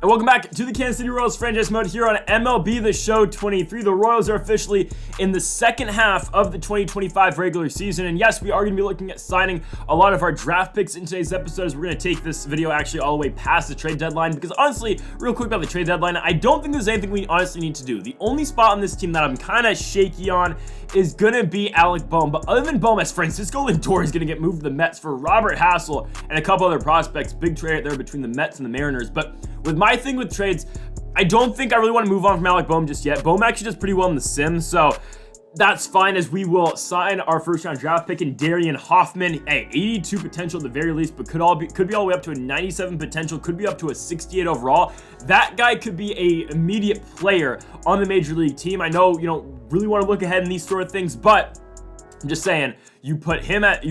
And welcome back to the Kansas City Royals franchise mode here on MLB The Show 23. The Royals are officially in the second half of the 2025 regular season. And yes, we are going to be looking at signing a lot of our draft picks in today's episode, as we're going to take this video actually all the way past the trade deadline. Because honestly, real quick about the trade deadline, I don't think there's anything we honestly need to do. The only spot on this team that I'm kind of shaky on is going to be Alec Bohm. But other than Bohm, as Francisco Lindor is going to get moved to the Mets for Robert Hassel and a couple other prospects. Big trade right there between the Mets and the Mariners. But with my thing with trades, I don't think I really want to move on from Alec Bohm just yet. Bohm actually does pretty well in the sim, so that's fine, as we will sign our first round draft pick in Darian Hoffman. Hey, 82 potential at the very least, but could be all the way up to a 97 potential, could be up to a 68 overall. That guy could be a immediate player on the major league team. I know you don't really want to look ahead in these sort of things, but I'm just saying, you put him at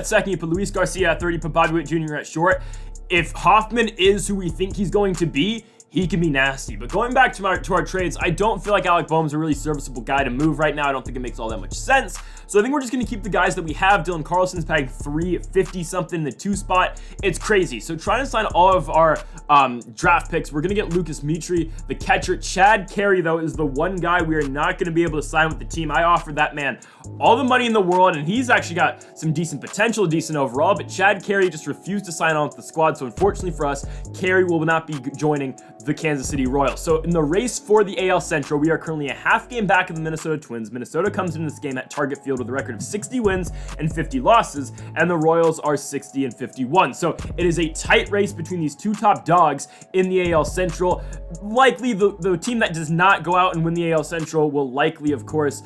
second, you put Luis Garcia at third, you put Bobby Witt Jr. at short. If Hoffman is who we think he's going to be, he can be nasty. But going back to our trades, I don't feel like Alec Bohm's a really serviceable guy to move right now. I don't think it makes all that much sense. So I think we're just going to keep the guys that we have. Dylan Carlson's paying 350 something in the 2 spot. It's crazy. So trying to sign all of our draft picks, we're going to get Lucas Mitri, the catcher. Chad Carey, though, is the one guy we are not going to be able to sign with the team. I offered that man all the money in the world, and he's actually got some decent potential, decent overall, but Chad Carey just refused to sign on with the squad. So unfortunately for us, Carey will not be joining the Kansas City Royals. So in the race for the AL Central, we are currently a half game back of the Minnesota Twins. Minnesota comes into this game at Target Field with a record of 60 wins and 50 losses, and the Royals are 60 and 51. So it is a tight race between these two top dogs in the AL Central. Likely the team that does not go out and win the AL Central will likely, of course,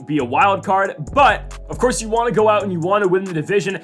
be a wild card. But of course, you want to go out and you want to win the division.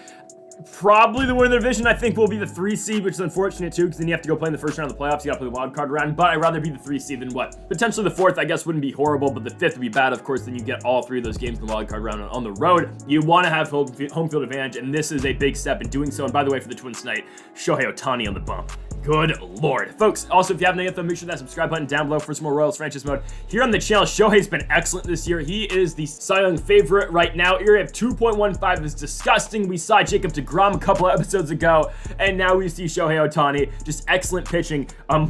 Probably the winner of the division, I think, will be the 3 seed, which is unfortunate too, because then you have to go play in the first round of the playoffs. You got to play the wild card round, but I'd rather be the 3 seed than what? Potentially the 4th, I guess, wouldn't be horrible, but the 5th would be bad. Of course, then you get all 3 of those games in the wild card round on the road. You want to have home field advantage, and this is a big step in doing so. And by the way, for the Twins tonight, Shohei Ohtani on the bump. Good Lord. Folks, also, if you haven't yet, make sure that subscribe button down below for some more Royals franchise mode here on the channel. Shohei's been excellent this year. He is the Cy Young favorite right now. ERA of 2.15 is disgusting. We saw Jacob deGrom a couple of episodes ago, and now we see Shohei Ohtani. Just excellent pitching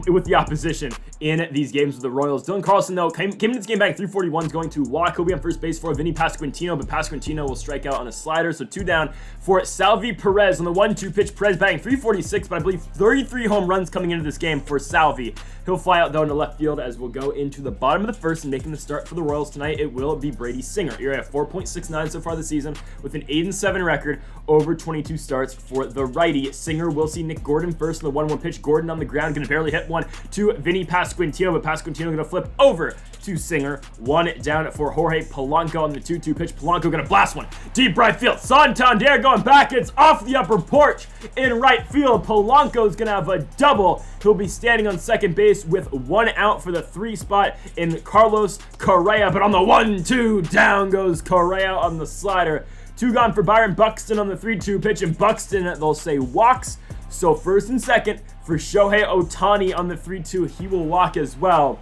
with the opposition in these games with the Royals. Dylan Carlson, though, came into this game back 341, is going to walk. He'll be on first base for Vinny Pasquantino, but Pasquantino will strike out on a slider, so 2 down for Salvi Perez on the 1-2 pitch. Perez batting 346, but I believe 33 home runs coming into this game for Salvi. He'll fly out, though, into left field as we'll go into the bottom of the first, and making the start for the Royals tonight, it will be Brady Singer. ERA at 4.69 so far this season, with an 8-7 record over 22 starts for the righty. Singer will see Nick Gordon first in the 1-1 pitch. Gordon on the ground, going to barely hit one to Vinny Pasquantino, but Pasquantino going to flip over to Singer. 1 down for Jorge Polanco on the 2-2 pitch. Polanco going to blast one deep right field. Santander going back. It's off the upper porch in right field. Polanco's going to have a double. He'll be standing on second base with 1 out for the 3 spot in Carlos Correa, but on the 1-2, down goes Correa on the slider. 2 gone for Byron Buxton on the 3-2 pitch, and Buxton, they'll say, walks. So first and second for Shohei Ohtani on the 3-2. He will walk as well.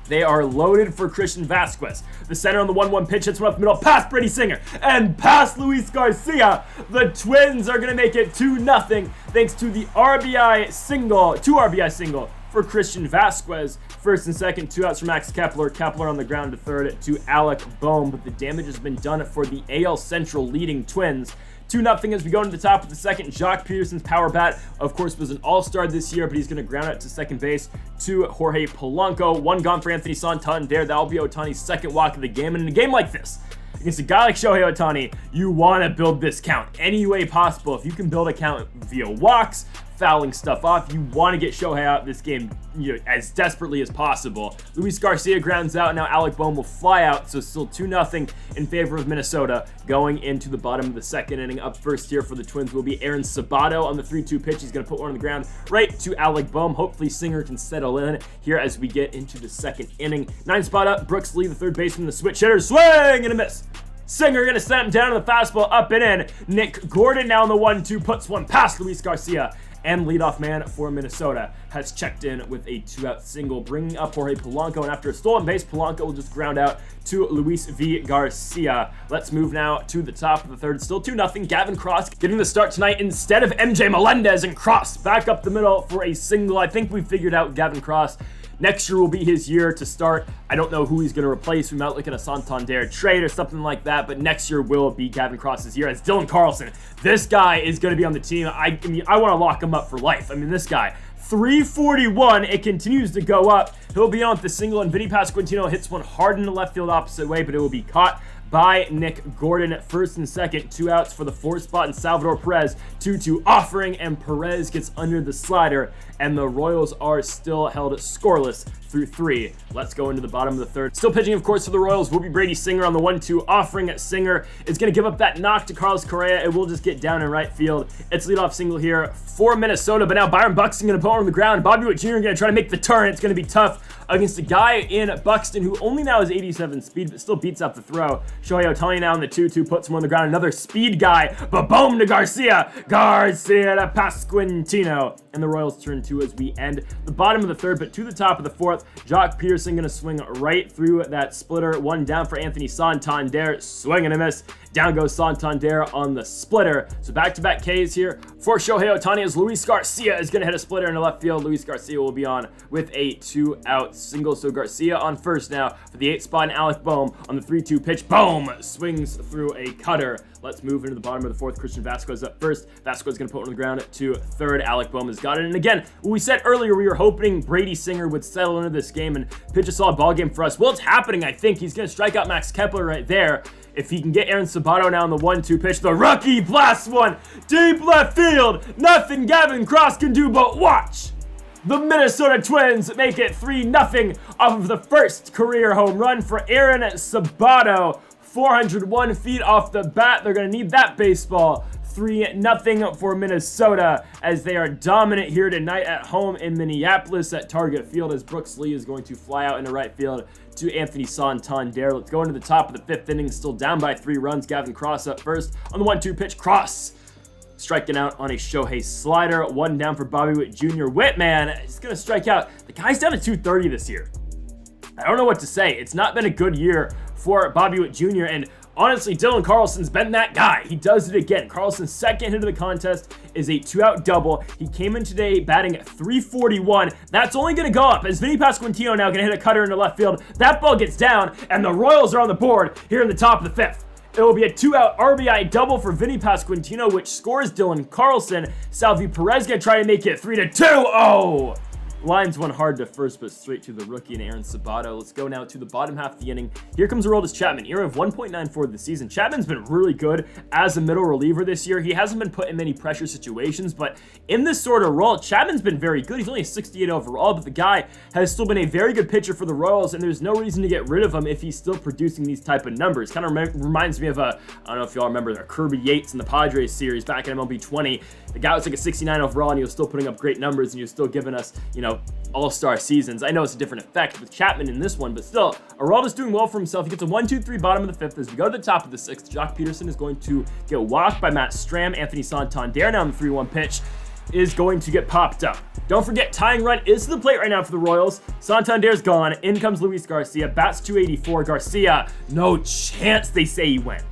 They are loaded for Christian Vasquez. The center on the 1-1 pitch hits one up the middle, past Brady Singer and past Luis Garcia. The Twins are going to make it 2-0 thanks to the 2 RBI single for Christian Vasquez. First and second, 2 outs for Max Kepler. Kepler on the ground to third to Alec Bohm, but the damage has been done for the AL Central leading Twins. 2-0 as we go into the top of the second. Jock Peterson's power bat, of course, was an all-star this year, but he's going to ground out to second base to Jorge Polanco. 1 gone for Anthony Santander. That'll be Ohtani's second walk of the game. And in a game like this, against a guy like Shohei Ohtani, you want to build this count any way possible. If you can build a count via walks, fouling stuff off, you want to get Shohei out of this game, as desperately as possible. Luis Garcia grounds out. Now Alec Bohm will fly out, so still 2-0 in favor of Minnesota going into the bottom of the second inning. Up first here for the Twins will be Aaron Sabato on the 3-2 pitch. He's going to put one on the ground right to Alec Bohm. Hopefully Singer can settle in here as we get into the second inning. 9 spot up, Brooks Lee, the third baseman, the switch hitter, swing and a miss. Singer going to slam down on the fastball, up and in. Nick Gordon now on the 1-2, puts one past Luis Garcia, and leadoff man for Minnesota. has checked in with a 2-out single, bringing up Jorge Polanco, and after a stolen base, Polanco will just ground out to Luis V. Garcia. Let's move now to the top of the third. Still 2-0. Gavin Cross getting the start tonight instead of MJ Melendez, and Cross back up the middle for a single. I think we figured out Gavin Cross. Next year will be his year to start. I don't know who he's going to replace. We might look at a Santander trade or something like that, but next year will be Gavin Cross's year. As Dylan Carlson, this guy is going to be on the team. I mean, I want to lock him up for life. I mean, this guy, 341, it continues to go up. He'll be on with the single, and Vinny Pasquantino hits one hard in the left field opposite way, but it will be caught by Nick Gordon at first and second. 2 outs for the 4th spot, and Salvador Perez 2-2 offering, and Perez gets under the slider, and the Royals are still held scoreless through 3. Let's go into the bottom of the third. Still pitching, of course, for the Royals will be Brady Singer on the 1-2 offering. Singer is going to give up that knock to Carlos Correa. It will just get down in right field. It's leadoff single here for Minnesota, but now Byron Buxton going to put on the ground. Bobby Witt Jr. going to try to make the turn. It's going to be tough against a guy in Buxton who only now has 87 speed, but still beats out the throw. Shohei Ohtani now in the 2-2 puts him on the ground. Another speed guy, but boom to Garcia. Garcia to Pasquantino. And the Royals turn 2 as we end the bottom of the third, but to the top of the fourth. Jock Peterson going to swing right through that splitter. 1 down for Anthony Santander. Swing and a miss. Down goes Santander on the splitter. So back-to-back Ks here for Shohei Ohtani as Luis Garcia is going to hit a splitter in the left field. Luis Garcia will be on with a 2-out single. So Garcia on first now for the 8th spot, and Alec Bohm on the 3-2 pitch. Boom! Swings through a cutter. Let's move into the bottom of the fourth. Christian Vasquez up first. Vasquez going to put one on the ground to third. Alec Bohm has got it. And again, we said earlier we were hoping Brady Singer would settle into this game and pitch a solid ball game for us. Well, it's happening, I think. He's going to strike out Max Kepler right there. If he can get Aaron Sabato now on the 1-2 pitch, the rookie blasts one deep left field. Nothing Gavin Cross can do but watch. The Minnesota Twins make it 3-0 off of the first career home run for Aaron Sabato. 401 feet off the bat. They're going to need that baseball. 3-0 for Minnesota as they are dominant here tonight at home in Minneapolis at Target Field, as Brooks Lee is going to fly out into right field to Anthony Santander. Let's go into the top of the 5th inning, still down by 3 runs. Gavin Cross up first on the 1-2 pitch. Cross striking out on a Shohei slider. 1 down for Bobby Witt Jr. Witt, man, he's going to strike out. The guy's down to 230 this year. I don't know what to say. It's not been a good year for Bobby Witt Jr. And honestly, Dylan Carlson's been that guy. He does it again. Carlson's second hit of the contest is a 2-out double. He came in today batting at 341. That's only going to go up as Vinny Pasquantino now going to hit a cutter into left field. That ball gets down, and the Royals are on the board here in the top of the 5th. It will be a 2-out RBI double for Vinny Pasquantino, which scores Dylan Carlson. Salvi Perez going to try to make it 3-2. Oh! Lines one hard to first, but straight to the rookie and Aaron Sabato. Let's go now to the bottom half of the inning. Here comes Aroldis Chapman, ERA of 1.94 this season. Chapman's been really good as a middle reliever this year. He hasn't been put in many pressure situations, but in this sort of role, Chapman's been very good. He's only a 68 overall, but the guy has still been a very good pitcher for the Royals, and there's no reason to get rid of him if he's still producing these type of numbers. Kind of reminds me of I don't know if y'all remember Kirby Yates in the Padres series back in MLB 20. The guy was like a 69 overall, and he was still putting up great numbers, and he was still giving us, all-star seasons. I know it's a different effect with Chapman in this one, but still, Aroldis doing well for himself. He gets a 1-2-3 bottom of the 5th. As we go to the top of the 6th, Jock Peterson is going to get walked by Matt Stram. Anthony Santander now on the 3-1 pitch is going to get popped up. Don't forget, tying run is to the plate right now for the Royals. Santander's gone. In comes Luis Garcia. Bats 284. Garcia, no chance they say he went.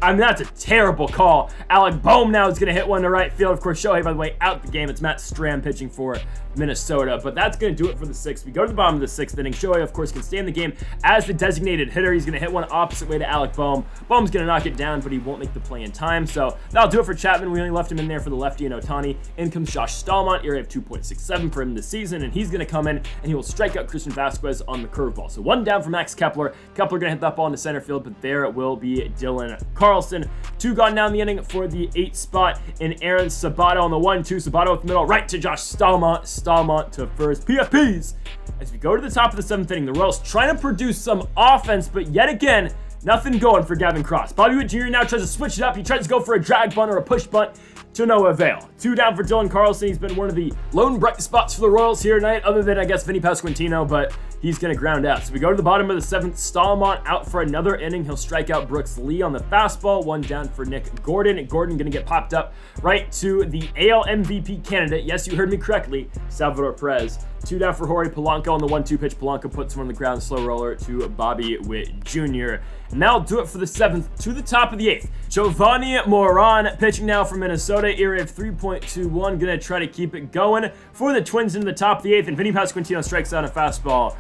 I mean, that's a terrible call. Alec Bohm now is going to hit one to right field. Of course, Shohei, by the way, out the game. It's Matt Stram pitching for Minnesota, but that's going to do it for the 6th. We go to the bottom of the 6th inning. Shohei, of course, can stay in the game as the designated hitter. He's going to hit one opposite way to Alec Bohm. Bohm's going to knock it down, but he won't make the play in time, so that'll do it for Chapman. We only left him in there for the lefty and Ohtani. In comes Josh Stallmont, ERA of 2.67 for him this season, and he's going to come in, and he will strike out Christian Vasquez on the curveball. So 1 down for Max Kepler. Kepler going to hit that ball into center field, but there will be Dylan Carlson. 2 gone down the inning for the 8th spot in Aaron Sabato on the 1-2. Sabato with the middle, right to Josh Stallmont. Stallmont to first. PFPs. As we go to the top of the 7th inning, the Royals trying to produce some offense, but yet again, nothing going for Gavin Cross. Bobby Witt Jr. now tries to switch it up. He tries to go for a drag bunt or a push bunt. to no avail. 2 down for Dylan Carlson. He's been one of the lone bright spots for the Royals here tonight, other than, I guess, Vinny Pasquantino, but he's going to ground out. So we go to the bottom of the 7th. Stallmont out for another inning. He'll strike out Brooks Lee on the fastball. 1 down for Nick Gordon. Gordon going to get popped up right to the AL MVP candidate. Yes, you heard me correctly. Salvador Perez. 2 down for Jorge Polanco on the 1-2 pitch. Polanco puts him on the ground. Slow roller to Bobby Witt Jr. And that'll do it for the 7th. To the top of the 8th. Giovanni Moran pitching now for Minnesota. ERA of 3.21. Going to try to keep it going for the Twins into the top of the 8th. And Vinny Pasquantino strikes out a fastball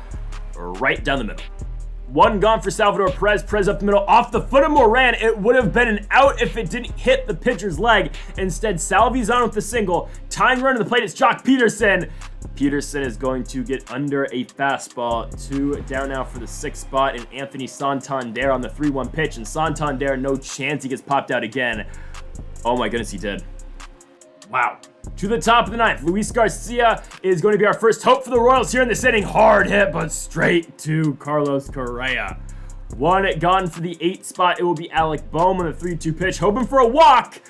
right down the middle. 1 gone for Salvador Perez. Perez up the middle off the foot of Moran. It would have been an out if it didn't hit the pitcher's leg. Instead, Salvi's on with the single. Tying run to the plate. It's Jock Peterson. Peterson is going to get under a fastball. 2 down now for the 6th spot. And Anthony Santander on the 3-1 pitch. And Santander, no chance he gets popped out again. Oh my goodness, he did. Wow. To the top of the 9th, Luis Garcia is going to be our first hope for the Royals here in this inning. Hard hit, but straight to Carlos Correa. 1 gone for the 8th spot. It will be Alec Bohm on the 3-2 pitch, hoping for a walk.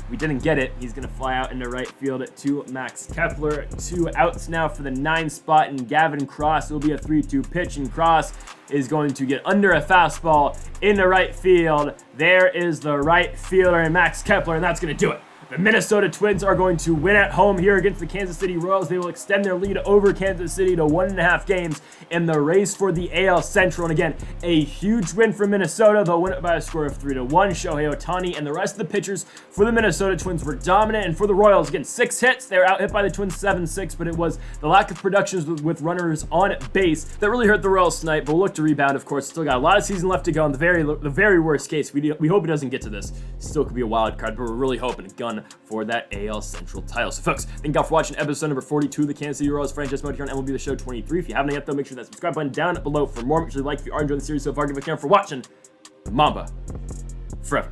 We didn't get it. He's going to fly out into right field to Max Kepler. 2 outs now for the 9th spot, and Gavin Cross will be a 3-2 pitch, and Cross is going to get under a fastball into right field. There is the right fielder, and Max Kepler, and that's going to do it. The Minnesota Twins are going to win at home here against the Kansas City Royals. They will extend their lead over Kansas City to 1.5 games in the race for the AL Central. And again, a huge win for Minnesota. They'll win it by a score of 3-1. Shohei Ohtani and the rest of the pitchers for the Minnesota Twins were dominant. And for the Royals, again, 6 hits. They were out hit by the Twins 7-6, but it was the lack of productions with runners on base that really hurt the Royals tonight. But we'll look to rebound, of course. Still got a lot of season left to go. In the very worst case, we hope it doesn't get to this. Still could be a wild card, but we're really hoping a gun for that AL Central title. So folks, thank y'all for watching episode number 42 of the Kansas City Royals franchise mode here on MLB The Show 23. If you haven't yet though, make sure that subscribe button down below for more. Make sure you like if you are enjoying the series so far. Give a camera for watching. Mamba forever.